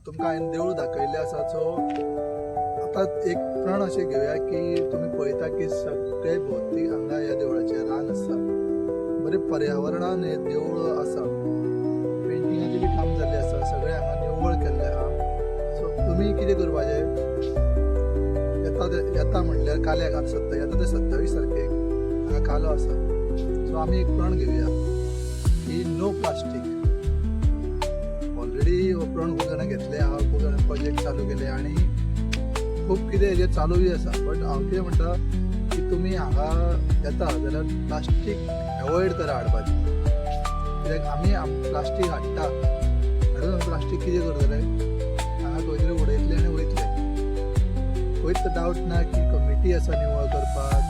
तुमकां हांवें देवूळ दाखयल्लें आसा. सो आतां एक प्रण अशें घेवया की तुमी पळयता की सगळे भोवती हांगा ह्या देवळाचें रान आसा, बरें पर्यावरणान हें देवूळ आसा, पेंटिंगाचें बी काम जाल्लें आसा, सगळें हांगा निवळ केल्लें आहा. सो तुमी कितें करपाचें, येता म्हणल्यार काल्याक आतां येता ते 27 तारखेक हांगा कालो आसा. सो आमी एक प्रण घेवया की नो प्लास्टीक. ऑलरेडी हो प्रण खूब जाणां घेतले आहा, खूब जाणां प्रोजेक्ट चालू केले आनी खूब कितें हेजेर चालूय आसा. बट हांव कितें म्हणटा की तुमी हांगा येता जाल्यार प्लास्टीक एवॉयड करा हाडपाचें. कित्याक आमी प्लास्टीक हाडून प्लास्टीक कितें करतले, हांगा खंय तरी उडयतले आनी वयतले. खंयच डावट ना की कमिटी आसा निवळ करपाक,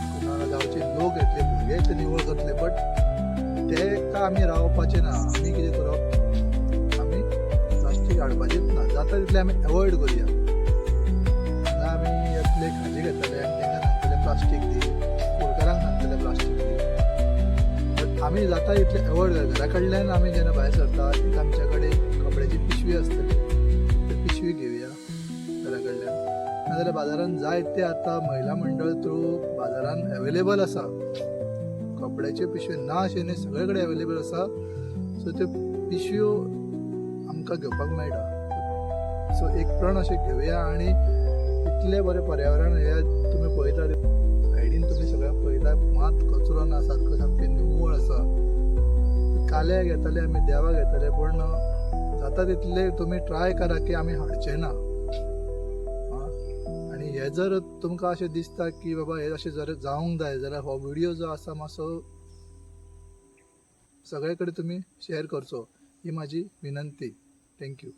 गांवचे लोक येतले, भुरगे येतले निवळ करतले. बट तेका आमी रावपाचें ना. आमी कितें करप, आमी प्लास्टीक हाडपाचेंच ना. जाता तितलें आमी एवॉयड करुया. हांगा आमी येतले, खाजी घेतले आनी तांकां सांगतले प्लास्टीक दी, फुडकारांक सांगतले प्लास्टीक दी. बट आमी जाता तितलें एवॉयड करूया. घरा कडल्यान आमी जेन्ना भायर सरता एक आमच्या कडेन कपड्याची पिशवी आसतली, ती पिशवी घेवया घरा कडल्यान. नाजाल्यार बाजारान जायते आतां महिला मंडळ थ्रू बाजारान एवेलेबल आसा. कपड्याच्यो पिशव्यो ना अशें न्ही, सगळे कडेन एवेलेबल आसा. सो त्यो पिशव्यो आमकां घेवपाक मेळटा. सो एक प्रण अशें घेवया आनी इतलें बरें पर्यावरण हे तुमी पळयता सायडीन तुमी सगळ्याक पळयता मात कचरो ना, सारको सामकें निवळ आसा. काल्याक येतले आमी देवाक येतले, पूण जाता तितले तुमी ट्राय करा की आमी हाडचे ना. आनी हे जर तुमकां अशें दिसता की बाबा हे अशें जर जावंक जाय जाल्यार हो व्हिडिओ जो आसा मातसो सगळे कडेन तुमी शेअर करचो, ही म्हाजी विनंती. थँक्यू.